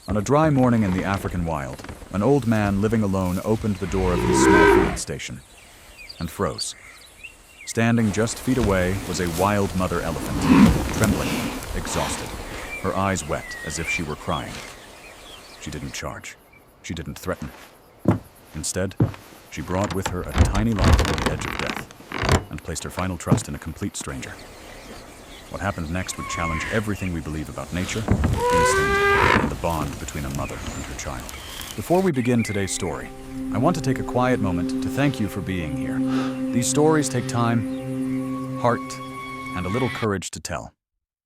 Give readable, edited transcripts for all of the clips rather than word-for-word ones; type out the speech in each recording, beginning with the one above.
On a dry morning in the African wild, an old man living alone opened the door of his small field station and froze. Standing just feet away was a wild mother elephant, trembling, exhausted, her eyes wet as if she were crying. She didn't charge. She didn't threaten. Instead, she brought with her a tiny life to the edge of death and placed her final trust in a complete stranger. What happened next would challenge everything we believe about nature, instinct, and the bond between a mother and her child. Before we begin today's story, I want to take a quiet moment to thank you for being here. These stories take time, heart, and a little courage to tell.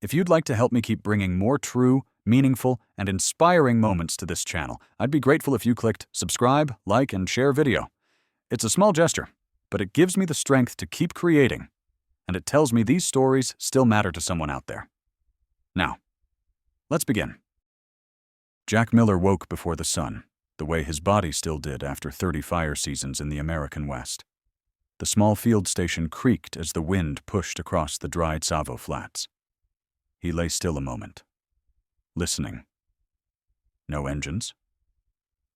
If you'd like to help me keep bringing more true, meaningful, and inspiring moments to this channel, I'd be grateful if you clicked subscribe, like, and share video. It's a small gesture, but it gives me the strength to keep creating, and it tells me these stories still matter to someone out there. Now, let's begin. Jack Miller woke before the sun, the way his body still did after 30 fire seasons in the American West. The small field station creaked as the wind pushed across the dry Tsavo flats. He lay still a moment, listening. No engines,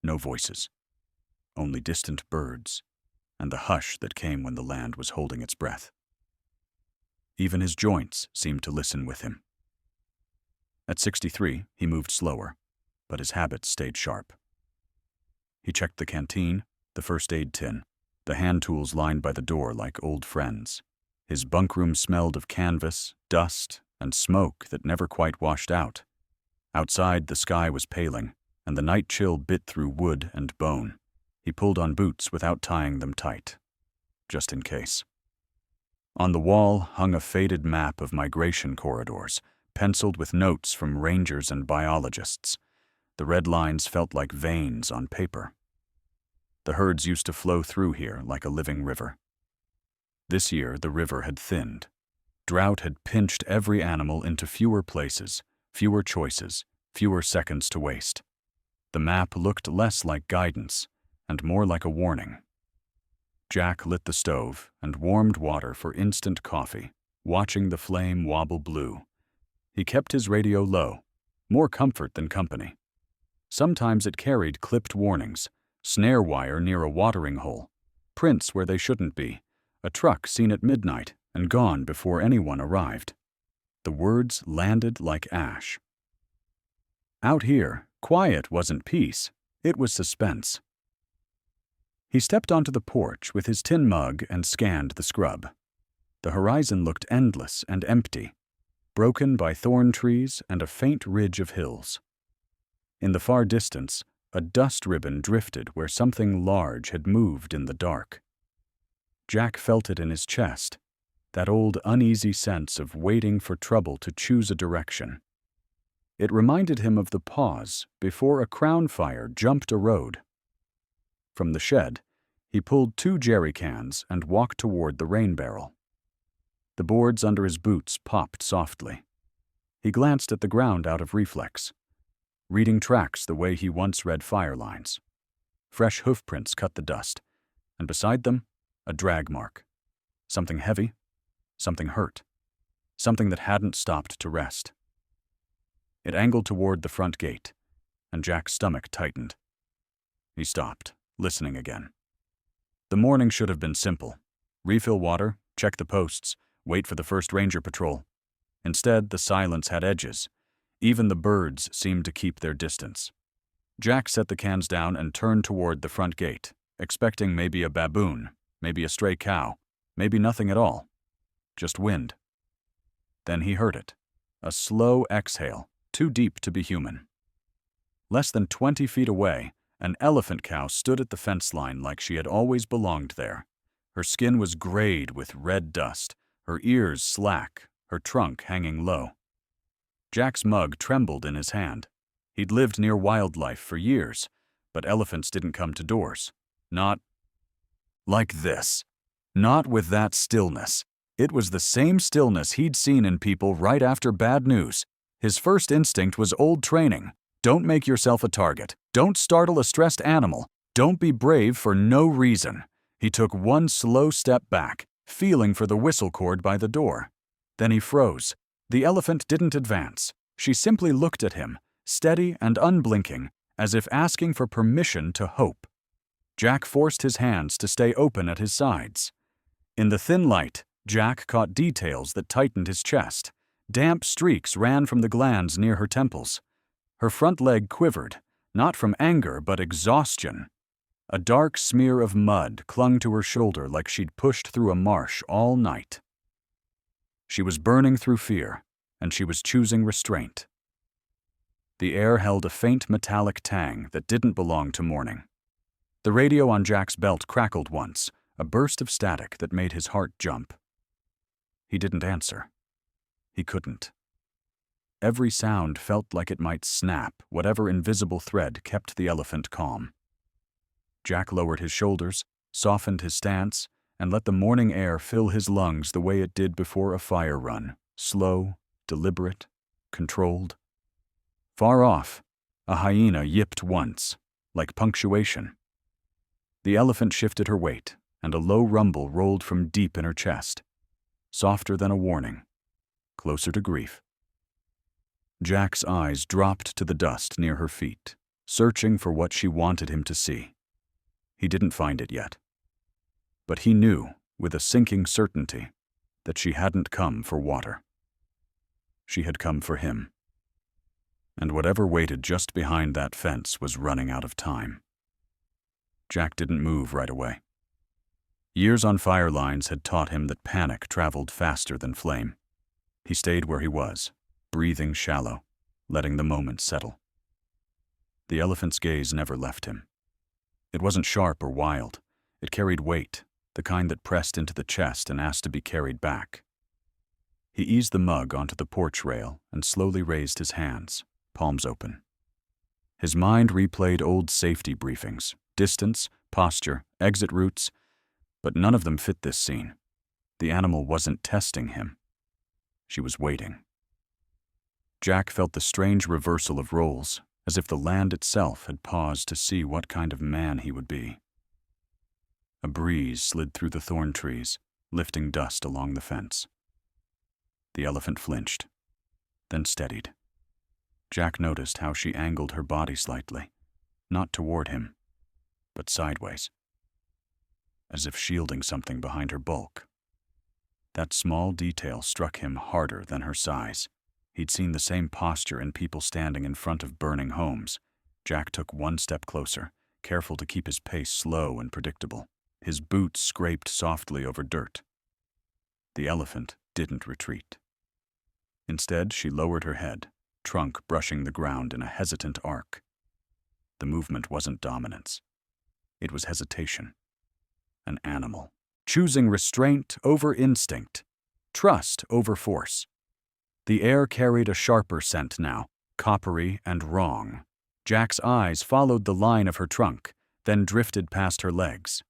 no voices, only distant birds, and the hush that came when the land was holding its breath. Even his joints seemed to listen with him. At 63, he moved slower, but his habits stayed sharp. He checked the canteen, the first aid tin, the hand tools lined by the door like old friends. His bunk room smelled of canvas, dust, and smoke that never quite washed out. Outside, the sky was paling, and the night chill bit through wood and bone. He pulled on boots without tying them tight, just in case. On the wall hung a faded map of migration corridors, penciled with notes from rangers and biologists. The red lines felt like veins on paper. The herds used to flow through here like a living river. This year, the river had thinned. Drought had pinched every animal into fewer places, fewer choices, fewer seconds to waste. The map looked less like guidance and more like a warning. Jack lit the stove and warmed water for instant coffee, watching the flame wobble blue. He kept his radio low, more comfort than company. Sometimes it carried clipped warnings, snare wire near a watering hole, prints where they shouldn't be, a truck seen at midnight and gone before anyone arrived. The words landed like ash. Out here, quiet wasn't peace, it was suspense. He stepped onto the porch with his tin mug and scanned the scrub. The horizon looked endless and empty, broken by thorn trees and a faint ridge of hills. In the far distance, a dust ribbon drifted where something large had moved in the dark. Jack felt it in his chest, that old uneasy sense of waiting for trouble to choose a direction. It reminded him of the pause before a crown fire jumped a road. From the shed, he pulled 2 jerry cans and walked toward the rain barrel. The boards under his boots popped softly. He glanced at the ground out of reflex, reading tracks the way he once read fire lines. Fresh hoofprints cut the dust, and beside them, a drag mark. Something heavy, something hurt, something that hadn't stopped to rest. It angled toward the front gate, and Jack's stomach tightened. He stopped, listening again. The morning should have been simple. Refill water, check the posts, wait for the first ranger patrol. Instead, the silence had edges. Even the birds seemed to keep their distance. Jack set the cans down and turned toward the front gate, expecting maybe a baboon, maybe a stray cow, maybe nothing at all. Just wind. Then he heard it. A slow exhale, too deep to be human. Less than 20 feet away, an elephant cow stood at the fence line like she had always belonged there. Her skin was grayed with red dust, her ears slack, her trunk hanging low. Jack's mug trembled in his hand. He'd lived near wildlife for years, but elephants didn't come to doors. Not like this. Not with that stillness. It was the same stillness he'd seen in people right after bad news. His first instinct was old training. Don't make yourself a target. Don't startle a stressed animal. Don't be brave for no reason. He took one slow step back, feeling for the whistle cord by the door. Then he froze. The elephant didn't advance. She simply looked at him, steady and unblinking, as if asking for permission to hope. Jack forced his hands to stay open at his sides. In the thin light, Jack caught details that tightened his chest. Damp streaks ran from the glands near her temples. Her front leg quivered, not from anger but exhaustion. A dark smear of mud clung to her shoulder like she'd pushed through a marsh all night. She was burning through fear, and she was choosing restraint. The air held a faint metallic tang that didn't belong to morning. The radio on Jack's belt crackled once, a burst of static that made his heart jump. He didn't answer. He couldn't. Every sound felt like it might snap whatever invisible thread kept the elephant calm. Jack lowered his shoulders, softened his stance, and let the morning air fill his lungs the way it did before a fire run, slow, deliberate, controlled. Far off, a hyena yipped once, like punctuation. The elephant shifted her weight, and a low rumble rolled from deep in her chest, softer than a warning, closer to grief. Jack's eyes dropped to the dust near her feet, searching for what she wanted him to see. He didn't find it yet. But he knew, with a sinking certainty, that she hadn't come for water. She had come for him. And whatever waited just behind that fence was running out of time. Jack didn't move right away. Years on fire lines had taught him that panic traveled faster than flame. He stayed where he was, breathing shallow, letting the moment settle. The elephant's gaze never left him. It wasn't sharp or wild. It carried weight, the kind that pressed into the chest and asked to be carried back. He eased the mug onto the porch rail and slowly raised his hands, palms open. His mind replayed old safety briefings, distance, posture, exit routes, but none of them fit this scene. The animal wasn't testing him. She was waiting. Jack felt the strange reversal of roles, as if the land itself had paused to see what kind of man he would be. A breeze slid through the thorn trees, lifting dust along the fence. The elephant flinched, then steadied. Jack noticed how she angled her body slightly, not toward him, but sideways, as if shielding something behind her bulk. That small detail struck him harder than her size. He'd seen the same posture in people standing in front of burning homes. Jack took one step closer, careful to keep his pace slow and predictable. His boots scraped softly over dirt. The elephant didn't retreat. Instead, she lowered her head, trunk brushing the ground in a hesitant arc. The movement wasn't dominance. It was hesitation. An animal, choosing restraint over instinct, trust over force. The air carried a sharper scent now, coppery and wrong. Jack's eyes followed the line of her trunk, then drifted past her legs.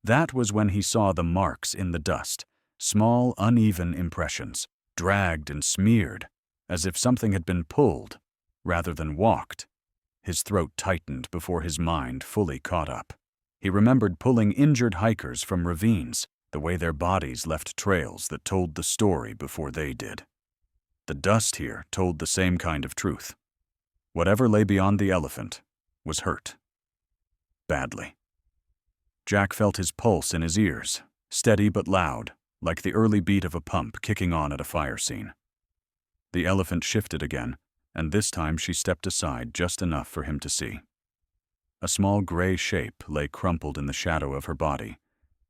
That was when he saw the marks in the dust, small, uneven impressions, dragged and smeared, as if something had been pulled, rather than walked. His throat tightened before his mind fully caught up. He remembered pulling injured hikers from ravines, the way their bodies left trails that told the story before they did. The dust here told the same kind of truth. Whatever lay beyond the elephant was hurt. Badly. Jack felt his pulse in his ears, steady but loud, like the early beat of a pump kicking on at a fire scene. The elephant shifted again, and this time she stepped aside just enough for him to see. A small gray shape lay crumpled in the shadow of her body,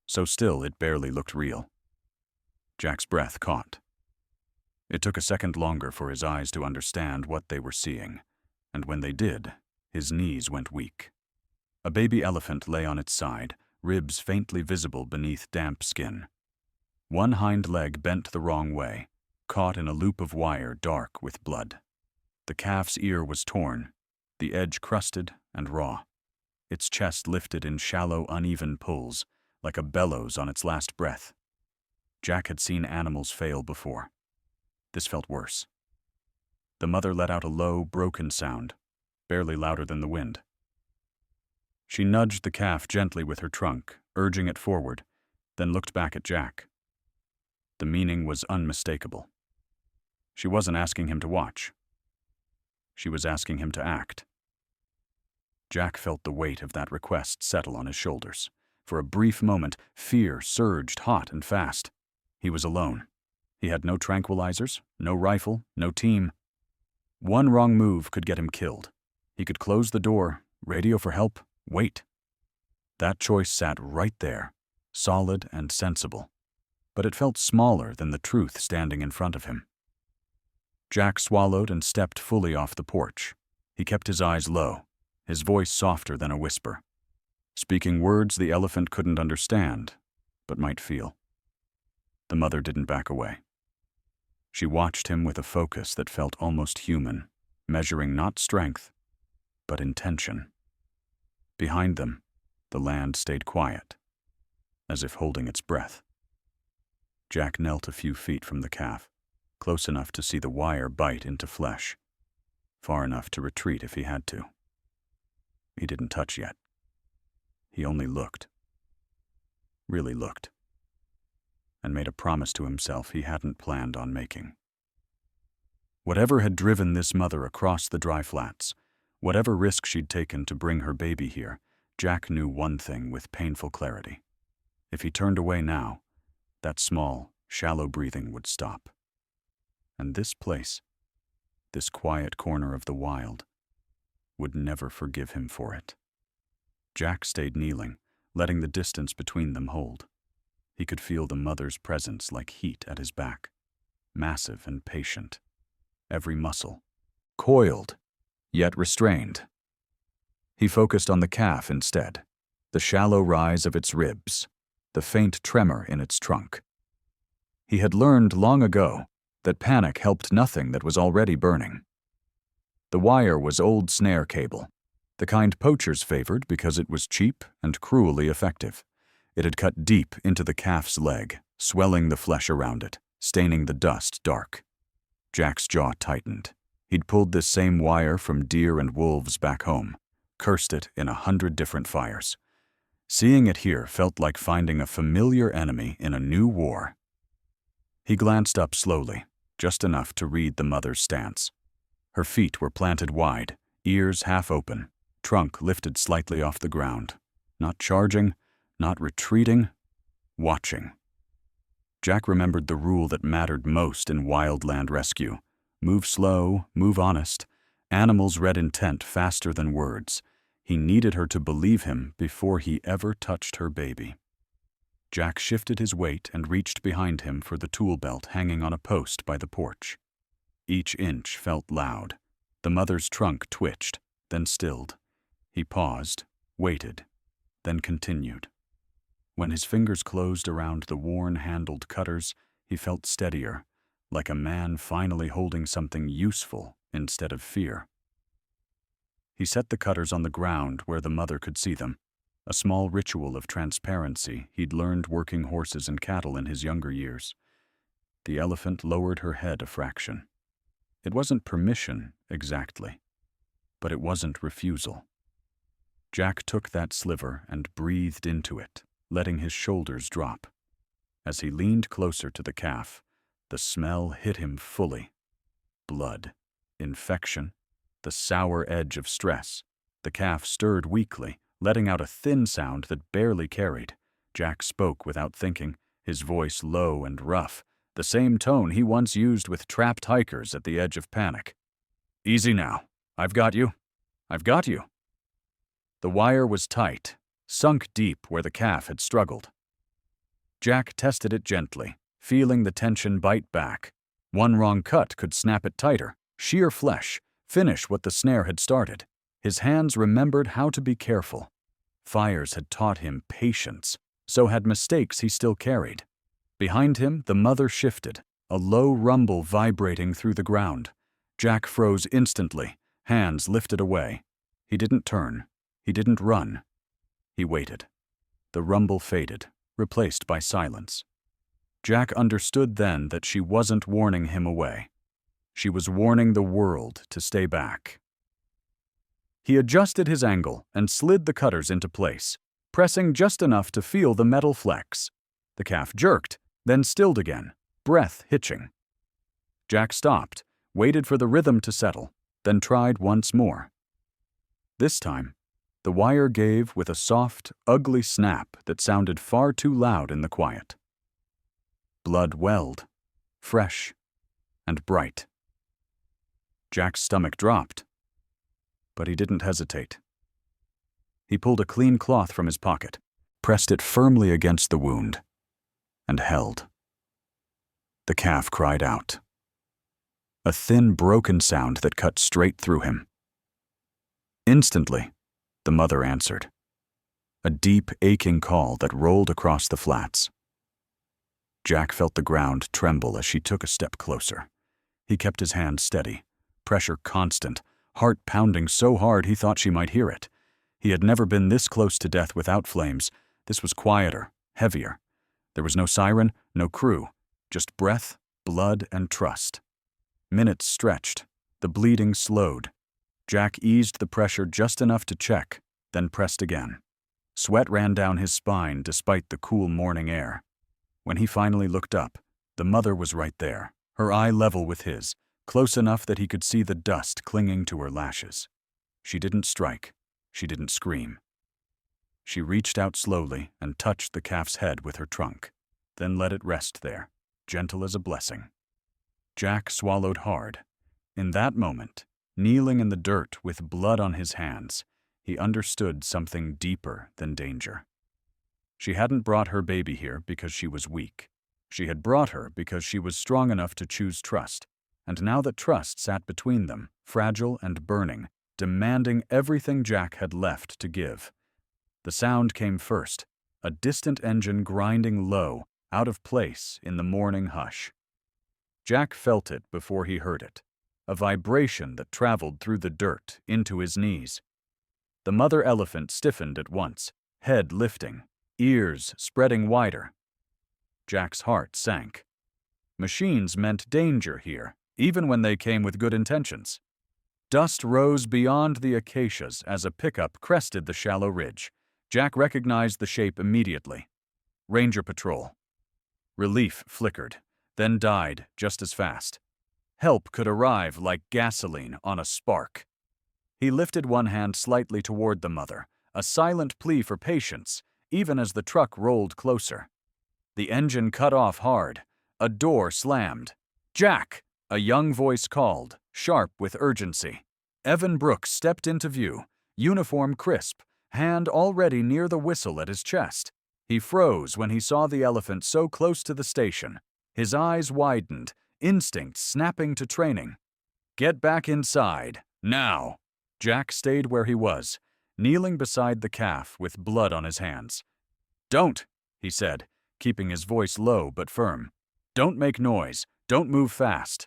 so still it barely looked real. Jack's breath caught. It took a second longer for his eyes to understand what they were seeing, and when they did, his knees went weak. A baby elephant lay on its side, ribs faintly visible beneath damp skin. One hind leg bent the wrong way, caught in a loop of wire dark with blood. The calf's ear was torn, the edge crusted and raw. Its chest lifted in shallow, uneven pulls, like a bellows on its last breath. Jack had seen animals fail before. This felt worse. The mother let out a low, broken sound, barely louder than the wind. She nudged the calf gently with her trunk, urging it forward, then looked back at Jack. The meaning was unmistakable. She wasn't asking him to watch. She was asking him to act. Jack felt the weight of that request settle on his shoulders. For a brief moment, fear surged hot and fast. He was alone. He had no tranquilizers, no rifle, no team. One wrong move could get him killed. He could close the door, radio for help, wait. That choice sat right there, solid and sensible. But it felt smaller than the truth standing in front of him. Jack swallowed and stepped fully off the porch. He kept his eyes low, his voice softer than a whisper, speaking words the elephant couldn't understand, but might feel. The mother didn't back away. She watched him with a focus that felt almost human, measuring not strength, but intention. Behind them, the land stayed quiet, as if holding its breath. Jack knelt a few feet from the calf, close enough to see the wire bite into flesh, far enough to retreat if he had to. He didn't touch yet. He only looked. Really looked. And made a promise to himself he hadn't planned on making. Whatever had driven this mother across the dry flats, whatever risk she'd taken to bring her baby here, Jack knew one thing with painful clarity. If he turned away now, that small, shallow breathing would stop. And this place, this quiet corner of the wild, would never forgive him for it. Jack stayed kneeling, letting the distance between them hold. He could feel the mother's presence like heat at his back, massive and patient. Every muscle, coiled, yet restrained. He focused on the calf instead, the shallow rise of its ribs, the faint tremor in its trunk. He had learned long ago that panic helped nothing that was already burning. The wire was old snare cable, the kind poachers favored because it was cheap and cruelly effective. It had cut deep into the calf's leg, swelling the flesh around it, staining the dust dark. Jack's jaw tightened. He'd pulled this same wire from deer and wolves back home, cursed it in 100 different fires. Seeing it here felt like finding a familiar enemy in a new war. He glanced up slowly, just enough to read the mother's stance. Her feet were planted wide, ears half open, trunk lifted slightly off the ground. Not charging, not retreating, watching. Jack remembered the rule that mattered most in wildland rescue. Move slow, move honest. Animals read intent faster than words. He needed her to believe him before he ever touched her baby. Jack shifted his weight and reached behind him for the tool belt hanging on a post by the porch. Each inch felt loud. The mother's trunk twitched, then stilled. He paused, waited, then continued. When his fingers closed around the worn-handled cutters, he felt steadier, like a man finally holding something useful instead of fear. He set the cutters on the ground where the mother could see them, a small ritual of transparency he'd learned working horses and cattle in his younger years. The elephant lowered her head a fraction. It wasn't permission, exactly, but it wasn't refusal. Jack took that sliver and breathed into it, letting his shoulders drop. As he leaned closer to the calf, the smell hit him fully. Blood, infection, the sour edge of stress. The calf stirred weakly, letting out a thin sound that barely carried. Jack spoke without thinking, his voice low and rough, the same tone he once used with trapped hikers at the edge of panic. "Easy now. I've got you. I've got you." The wire was tight, sunk deep where the calf had struggled. Jack tested it gently, feeling the tension bite back. One wrong cut could snap it tighter, shear flesh, finish what the snare had started. His hands remembered how to be careful. Fires had taught him patience, so had mistakes he still carried. Behind him, the mother shifted, a low rumble vibrating through the ground. Jack froze instantly, hands lifted away. He didn't turn. He didn't run. He waited. The rumble faded, replaced by silence. Jack understood then that she wasn't warning him away. She was warning the world to stay back. He adjusted his angle and slid the cutters into place, pressing just enough to feel the metal flex. The calf jerked, then stilled again, breath hitching. Jack stopped, waited for the rhythm to settle, then tried once more. This time, the wire gave with a soft, ugly snap that sounded far too loud in the quiet. Blood welled, fresh and bright. Jack's stomach dropped, but he didn't hesitate. He pulled a clean cloth from his pocket, pressed it firmly against the wound, and held. The calf cried out. A thin, broken sound that cut straight through him. Instantly, the mother answered. A deep, aching call that rolled across the flats. Jack felt the ground tremble as she took a step closer. He kept his hand steady, pressure constant, heart pounding so hard he thought she might hear it. He had never been this close to death without flames. This was quieter, heavier. There was no siren, no crew, just breath, blood, and trust. Minutes stretched. The bleeding slowed. Jack eased the pressure just enough to check, then pressed again. Sweat ran down his spine despite the cool morning air. When he finally looked up, the mother was right there, her eye level with his, close enough that he could see the dust clinging to her lashes. She didn't strike. She didn't scream. She reached out slowly and touched the calf's head with her trunk, then let it rest there, gentle as a blessing. Jack swallowed hard. In that moment, kneeling in the dirt with blood on his hands, he understood something deeper than danger. She hadn't brought her baby here because she was weak. She had brought her because she was strong enough to choose trust, and now that trust sat between them, fragile and burning, demanding everything Jack had left to give. The sound came first, a distant engine grinding low, out of place in the morning hush. Jack felt it before he heard it, a vibration that traveled through the dirt into his knees. The mother elephant stiffened at once, head lifting, ears spreading wider. Jack's heart sank. Machines meant danger here, even when they came with good intentions. Dust rose beyond the acacias as a pickup crested the shallow ridge. Jack recognized the shape immediately. Ranger Patrol. Relief flickered, then died just as fast. Help could arrive like gasoline on a spark. He lifted one hand slightly toward the mother, a silent plea for patience, even as the truck rolled closer. The engine cut off hard. A door slammed. "Jack!" a young voice called, sharp with urgency. Evan Brooks stepped into view, uniform crisp, hand already near the whistle at his chest. He froze when he saw the elephant so close to the station. His eyes widened, instinct snapping to training. "Get back inside, now!" Jack stayed where he was, kneeling beside the calf with blood on his hands. "Don't," he said, keeping his voice low but firm. "Don't make noise. Don't move fast."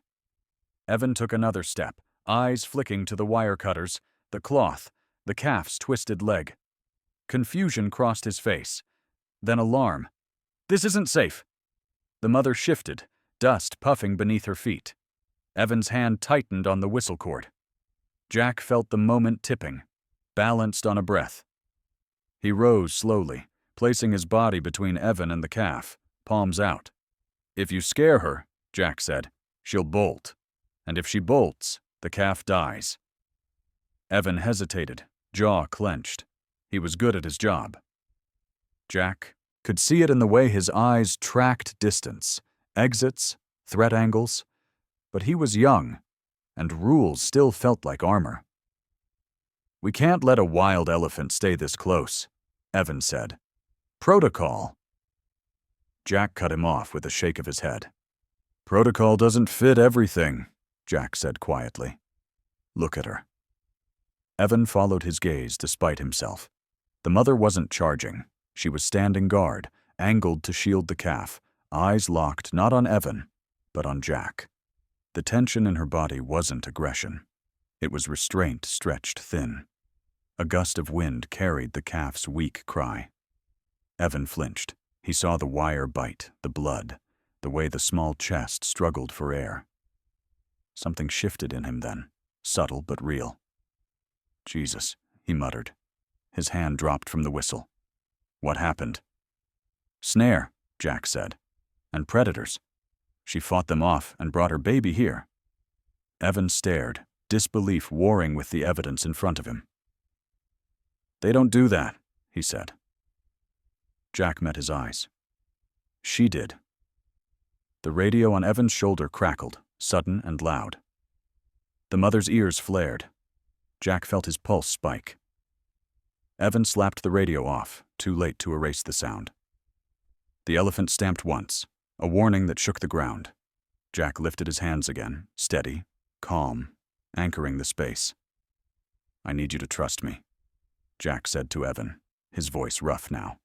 Evan took another step, eyes flicking to the wire cutters, the cloth, the calf's twisted leg. Confusion crossed his face. Then alarm. "This isn't safe." The mother shifted, dust puffing beneath her feet. Evan's hand tightened on the whistle cord. Jack felt the moment tipping, balanced on a breath. He rose slowly, placing his body between Evan and the calf, palms out. "If you scare her," Jack said, "she'll bolt. And if she bolts, the calf dies." Evan hesitated, jaw clenched. He was good at his job. Jack could see it in the way his eyes tracked distance, exits, threat angles. But he was young, and rules still felt like armor. "We can't let a wild elephant stay this close," Evan said. "Protocol." Jack cut him off with a shake of his head. "Protocol doesn't fit everything," Jack said quietly. "Look at her." Evan followed his gaze despite himself. The mother wasn't charging. She was standing guard, angled to shield the calf, eyes locked not on Evan, but on Jack. The tension in her body wasn't aggression. It was restraint stretched thin. A gust of wind carried the calf's weak cry. Evan flinched. He saw the wire bite, the blood, the way the small chest struggled for air. Something shifted in him then, subtle but real. "Jesus," he muttered. His hand dropped from the whistle. "What happened?" "Snare," Jack said. "And predators. She fought them off and brought her baby here." Evan stared, disbelief warring with the evidence in front of him. "They don't do that," he said. Jack met his eyes. She did. The radio on Evan's shoulder crackled, sudden and loud. The mother's ears flared. Jack felt his pulse spike. Evan slapped the radio off, too late to erase the sound. The elephant stamped once, a warning that shook the ground. Jack lifted his hands again, steady, calm, anchoring the space. "I need you to trust me," Jack said to Evan, his voice rough now.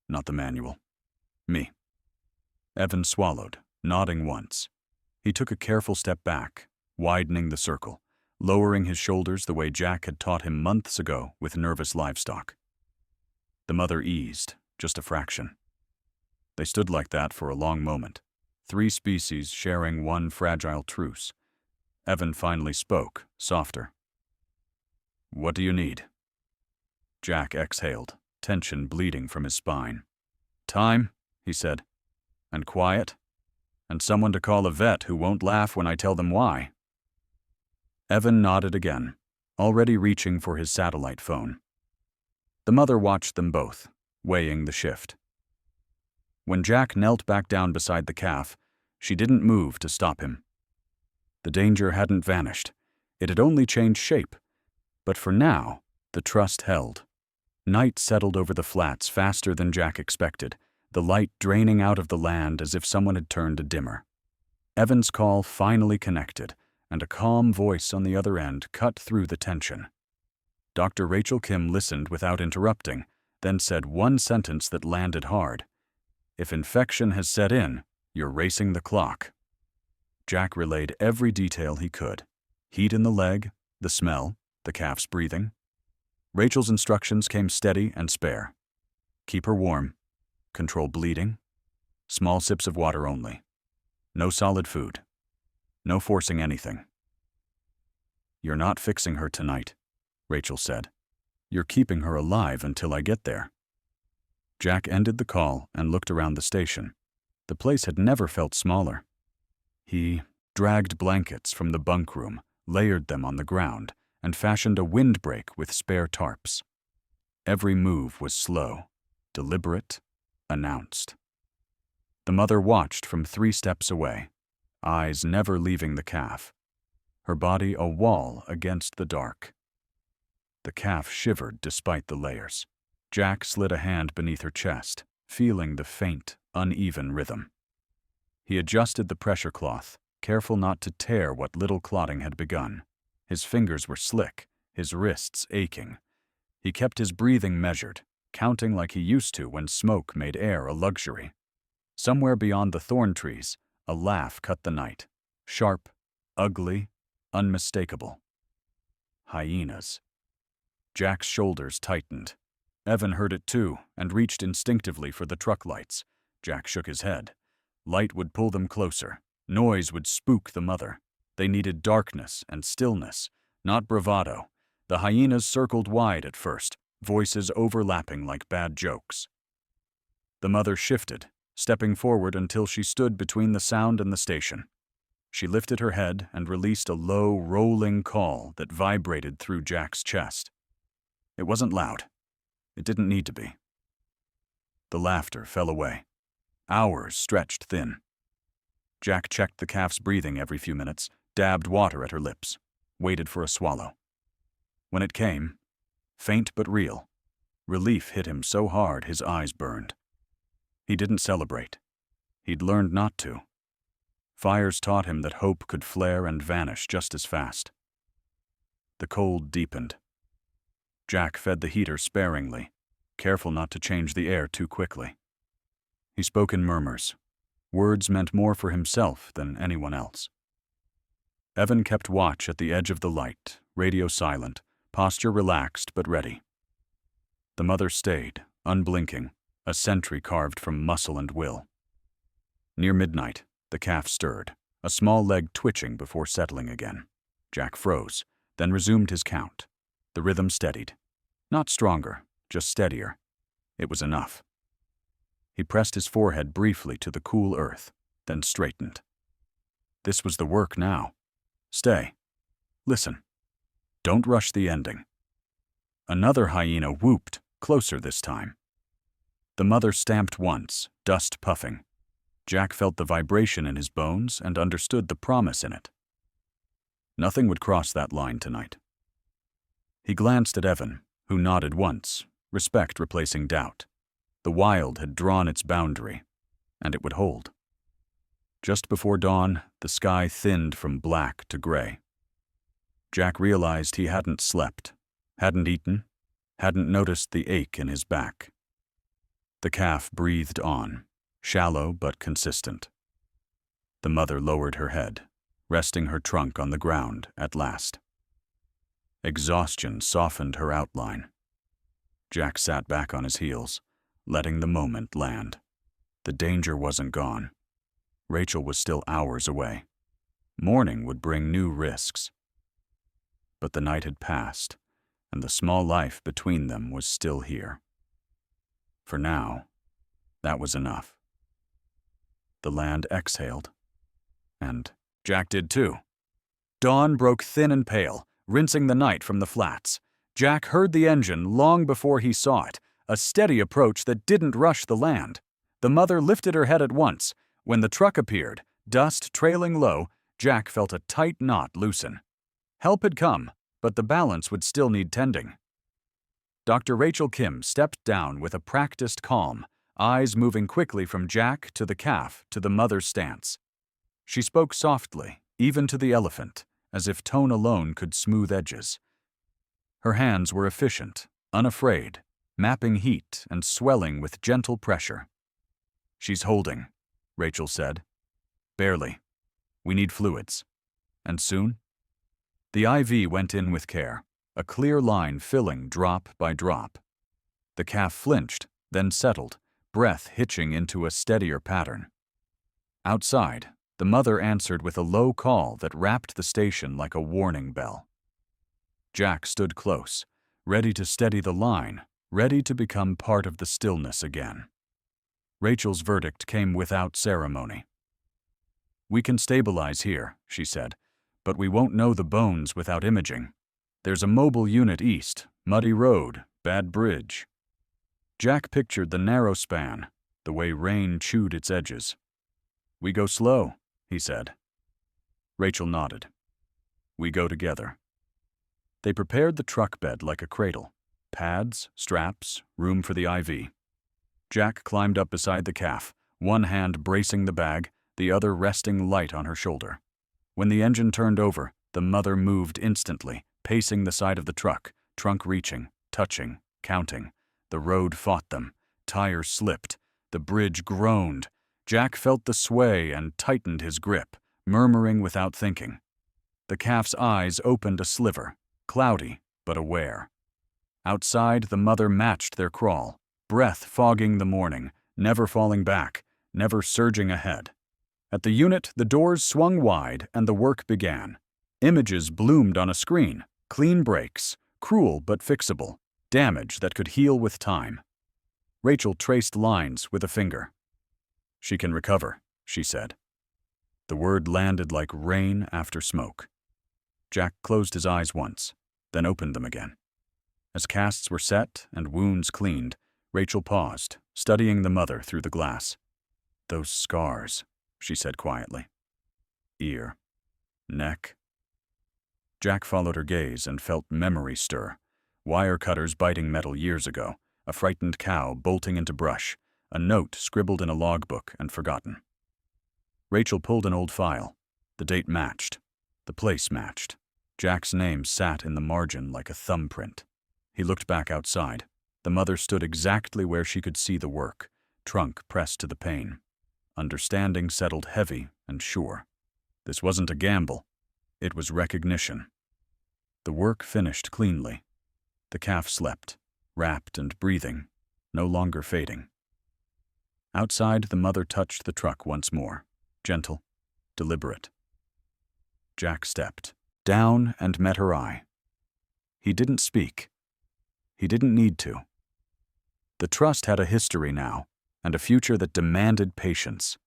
"Not the manual. Me." Evan swallowed, nodding once. He took a careful step back, widening the circle, lowering his shoulders the way Jack had taught him months ago with nervous livestock. The mother eased, just a fraction. They stood like that for a long moment, 3 species sharing one fragile truce. Evan finally spoke, softer. "What do you need?" Jack exhaled, tension bleeding from his spine. "Time," he said. "And quiet. And someone to call a vet who won't laugh when I tell them why." Evan nodded again, already reaching for his satellite phone. The mother watched them both, weighing the shift. When Jack knelt back down beside the calf, she didn't move to stop him. The danger hadn't vanished. It had only changed shape. But for now, the trust held. Night settled over the flats faster than Jack expected, the light draining out of the land as if someone had turned a dimmer. Evan's call finally connected, and a calm voice on the other end cut through the tension. Dr. Rachel Kim listened without interrupting, then said one sentence that landed hard. "If infection has set in, you're racing the clock." Jack relayed every detail he could. Heat in the leg, the smell, the calf's breathing. Rachel's instructions came steady and spare. Keep her warm. Control bleeding. Small sips of water only. No solid food. No forcing anything. "You're not fixing her tonight," Rachel said. "You're keeping her alive until I get there." Jack ended the call and looked around the station. The place had never felt smaller. He dragged blankets from the bunk room, layered them on the ground, and fashioned a windbreak with spare tarps. Every move was slow, deliberate, announced. The mother watched from 3 steps away, eyes never leaving the calf, her body a wall against the dark. The calf shivered despite the layers. Jack slid a hand beneath her chest, feeling the faint, uneven rhythm. He adjusted the pressure cloth, careful not to tear what little clotting had begun. His fingers were slick, his wrists aching. He kept his breathing measured, counting like he used to when smoke made air a luxury. Somewhere beyond the thorn trees, a laugh cut the night. Sharp, ugly, unmistakable. Hyenas. Jack's shoulders tightened. Evan heard it too and reached instinctively for the truck lights. Jack shook his head. Light would pull them closer. Noise would spook the mother. They needed darkness and stillness, not bravado. The hyenas circled wide at first, voices overlapping like bad jokes. The mother shifted, stepping forward until she stood between the sound and the station. She lifted her head and released a low, rolling call that vibrated through Jack's chest. It wasn't loud. It didn't need to be. The laughter fell away. Hours stretched thin. Jack checked the calf's breathing every few minutes, dabbed water at her lips, waited for a swallow. When it came, faint but real, relief hit him so hard his eyes burned. He didn't celebrate. He'd learned not to. Fires taught him that hope could flare and vanish just as fast. The cold deepened. Jack fed the heater sparingly, careful not to change the air too quickly. He spoke in murmurs. Words meant more for himself than anyone else. Evan kept watch at the edge of the light, radio silent, posture relaxed but ready. The mother stayed, unblinking, a sentry carved from muscle and will. Near midnight, the calf stirred, a small leg twitching before settling again. Jack froze, then resumed his count. The rhythm steadied. Not stronger, just steadier. It was enough. He pressed his forehead briefly to the cool earth, then straightened. This was the work now. Stay. Listen. Don't rush the ending. Another hyena whooped, closer this time. The mother stamped once, dust puffing. Jack felt the vibration in his bones and understood the promise in it. Nothing would cross that line tonight. He glanced at Evan, who nodded once, respect replacing doubt. The wild had drawn its boundary, and it would hold. Just before dawn, the sky thinned from black to gray. Jack realized he hadn't slept, hadn't eaten, hadn't noticed the ache in his back. The calf breathed on, shallow but consistent. The mother lowered her head, resting her trunk on the ground at last. Exhaustion softened her outline. Jack sat back on his heels, letting the moment land. The danger wasn't gone. Rachel was still hours away. Morning would bring new risks. But the night had passed, and the small life between them was still here. For now, that was enough. The land exhaled, and Jack did too. Dawn broke thin and pale, rinsing the night from the flats. Jack heard the engine long before he saw it, a steady approach that didn't rush the land. The mother lifted her head at once. When the truck appeared, dust trailing low, Jack felt a tight knot loosen. Help had come, but the balance would still need tending. Dr. Rachel Kim stepped down with a practiced calm, eyes moving quickly from Jack to the calf to the mother's stance. She spoke softly, even to the elephant, as if tone alone could smooth edges. Her hands were efficient, unafraid, mapping heat and swelling with gentle pressure. "She's holding," Rachel said. "Barely. We need fluids. And soon?" The IV went in with care, a clear line filling drop by drop. The calf flinched, then settled, breath hitching into a steadier pattern. Outside, the mother answered with a low call that rapped the station like a warning bell. Jack stood close, ready to steady the line, ready to become part of the stillness again. Rachel's verdict came without ceremony. "We can stabilize here," she said, "but we won't know the bones without imaging. There's a mobile unit east, muddy road, bad bridge." Jack pictured the narrow span, the way rain chewed its edges. "We go slow," he said. Rachel nodded. "We go together." They prepared the truck bed like a cradle. Pads, straps, room for the IV. Jack climbed up beside the calf, one hand bracing the bag, the other resting light on her shoulder. When the engine turned over, the mother moved instantly, pacing the side of the truck, trunk reaching, touching, counting. The road fought them. Tires slipped. The bridge groaned. Jack felt the sway and tightened his grip, murmuring without thinking. The calf's eyes opened a sliver, cloudy but aware. Outside, the mother matched their crawl, breath fogging the morning, never falling back, never surging ahead. At the unit, the doors swung wide and the work began. Images bloomed on a screen, clean breaks, cruel but fixable, damage that could heal with time. Rachel traced lines with a finger. "She can recover," she said. The word landed like rain after smoke. Jack closed his eyes once, then opened them again. As casts were set and wounds cleaned, Rachel paused, studying the mother through the glass. "Those scars," she said quietly. "Ear. Neck." Jack followed her gaze and felt memory stir. Wire cutters biting metal years ago, a frightened cow bolting into brush, a note scribbled in a logbook and forgotten. Rachel pulled an old file. The date matched. The place matched. Jack's name sat in the margin like a thumbprint. He looked back outside. The mother stood exactly where she could see the work, trunk pressed to the pane. Understanding settled heavy and sure. This wasn't a gamble. It was recognition. The work finished cleanly. The calf slept, wrapped and breathing, no longer fading. Outside, the mother touched the truck once more, gentle, deliberate. Jack stepped down and met her eye. He didn't speak. He didn't need to. The trust had a history now, and a future that demanded patience.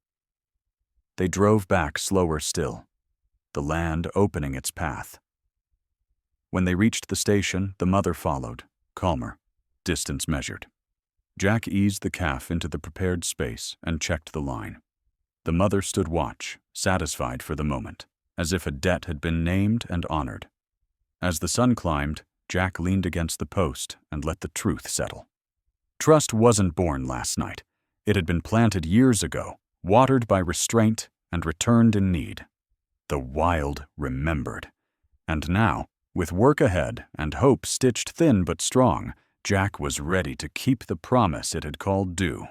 They drove back slower still, the land opening its path. When they reached the station, the mother followed, calmer, distance measured. Jack eased the calf into the prepared space and checked the line. The mother stood watch, satisfied for the moment, as if a debt had been named and honored. As the sun climbed, Jack leaned against the post and let the truth settle. Trust wasn't born last night. It had been planted years ago, watered by restraint and returned in need. The wild remembered. And now, with work ahead and hope stitched thin but strong, Jack was ready to keep the promise it had called due.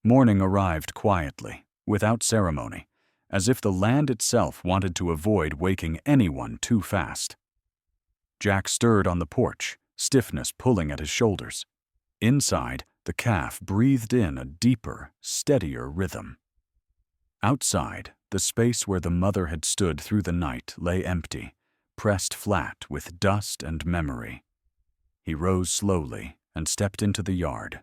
Morning arrived quietly, without ceremony, as if the land itself wanted to avoid waking anyone too fast. Jack stirred on the porch, stiffness pulling at his shoulders. Inside, the calf breathed in a deeper, steadier rhythm. Outside, the space where the mother had stood through the night lay empty, pressed flat with dust and memory. He rose slowly and stepped into the yard.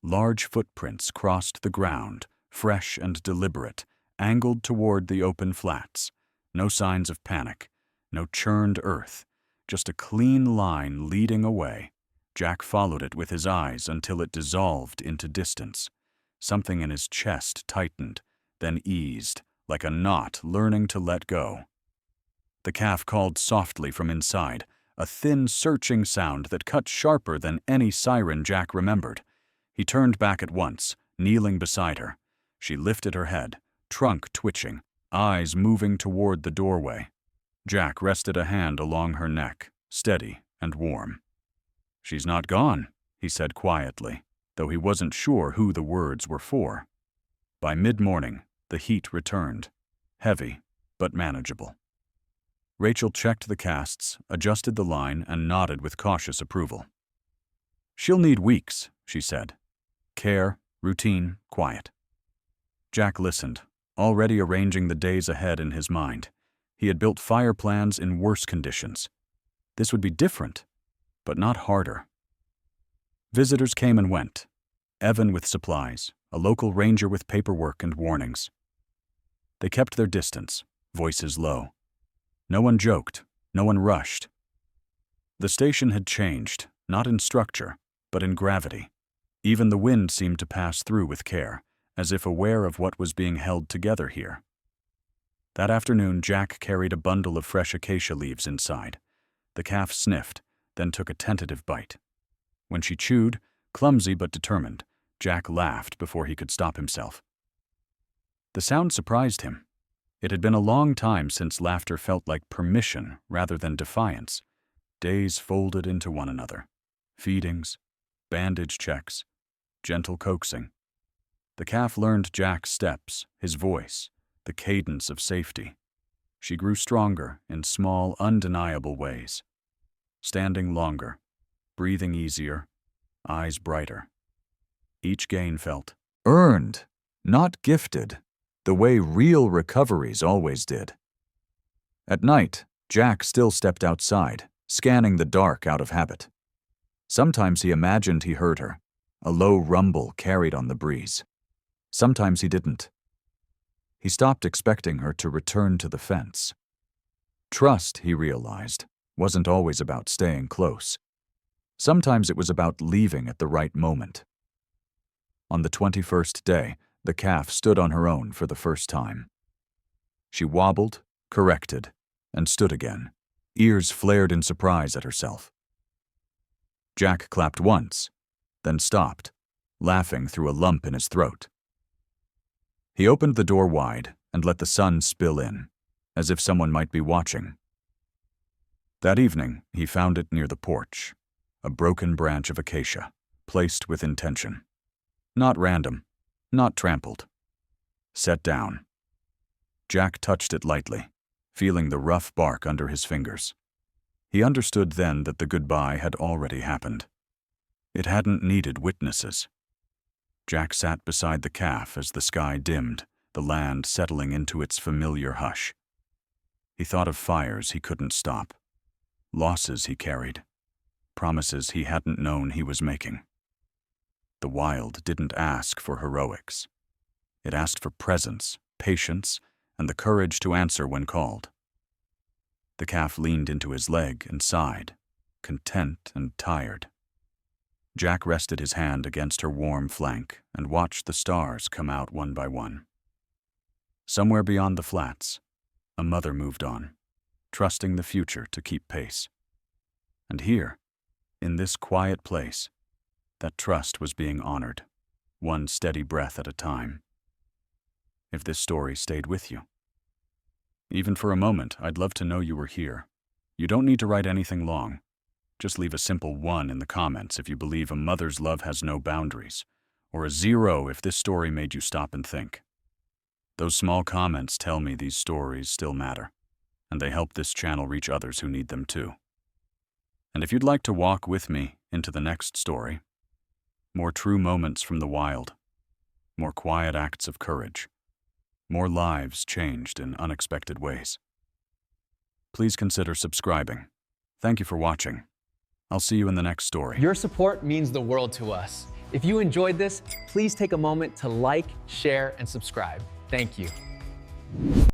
Large footprints crossed the ground, fresh and deliberate, angled toward the open flats. No signs of panic, no churned earth, just a clean line leading away. Jack followed it with his eyes until it dissolved into distance. Something in his chest tightened, then eased, like a knot learning to let go. The calf called softly from inside, a thin, searching sound that cut sharper than any siren Jack remembered. He turned back at once, kneeling beside her. She lifted her head, trunk twitching, eyes moving toward the doorway. Jack rested a hand along her neck, steady and warm. "She's not gone," he said quietly, though he wasn't sure who the words were for. By mid-morning, the heat returned, heavy but manageable. Rachel checked the casts, adjusted the line, and nodded with cautious approval. "She'll need weeks," she said. "Care, routine, quiet." Jack listened, already arranging the days ahead in his mind. He had built fire plans in worse conditions. This would be different, but not harder. Visitors came and went. Evan with supplies, a local ranger with paperwork and warnings. They kept their distance, voices low. No one joked, no one rushed. The station had changed, not in structure, but in gravity. Even the wind seemed to pass through with care, as if aware of what was being held together here. That afternoon, Jack carried a bundle of fresh acacia leaves inside. The calf sniffed, then took a tentative bite. When she chewed, clumsy but determined, Jack laughed before he could stop himself. The sound surprised him. It had been a long time since laughter felt like permission rather than defiance. Days folded into one another. Feedings, bandage checks, gentle coaxing. The calf learned Jack's steps, his voice, the cadence of safety. She grew stronger in small, undeniable ways. Standing longer, breathing easier, eyes brighter. Each gain felt earned, not gifted, the way real recoveries always did. At night, Jack still stepped outside, scanning the dark out of habit. Sometimes he imagined he heard her, a low rumble carried on the breeze. Sometimes he didn't. He stopped expecting her to return to the fence. Trust, he realized, wasn't always about staying close. Sometimes it was about leaving at the right moment. On the 21st day, the calf stood on her own for the first time. She wobbled, corrected, and stood again, ears flared in surprise at herself. Jack clapped once, then stopped, laughing through a lump in his throat. He opened the door wide and let the sun spill in, as if someone might be watching. That evening, he found it near the porch, a broken branch of acacia, placed with intention. Not random, not trampled. Set down. Jack touched it lightly, feeling the rough bark under his fingers. He understood then that the goodbye had already happened. It hadn't needed witnesses. Jack sat beside the calf as the sky dimmed, the land settling into its familiar hush. He thought of fires he couldn't stop, losses he carried, promises he hadn't known he was making. The wild didn't ask for heroics. It asked for presence, patience, and the courage to answer when called. The calf leaned into his leg and sighed, content and tired. Jack rested his hand against her warm flank and watched the stars come out one by one. Somewhere beyond the flats, a mother moved on, trusting the future to keep pace. And here, in this quiet place, that trust was being honored, one steady breath at a time. If this story stayed with you, even for a moment, I'd love to know you were here. You don't need to write anything long. Just leave a simple 1 in the comments if you believe a mother's love has no boundaries, or a 0 if this story made you stop and think. Those small comments tell me these stories still matter, and they help this channel reach others who need them too. And if you'd like to walk with me into the next story, more true moments from the wild, more quiet acts of courage, more lives changed in unexpected ways, please consider subscribing. Thank you for watching. I'll see you in the next story. Your support means the world to us. If you enjoyed this, please take a moment to like, share, and subscribe. Thank you.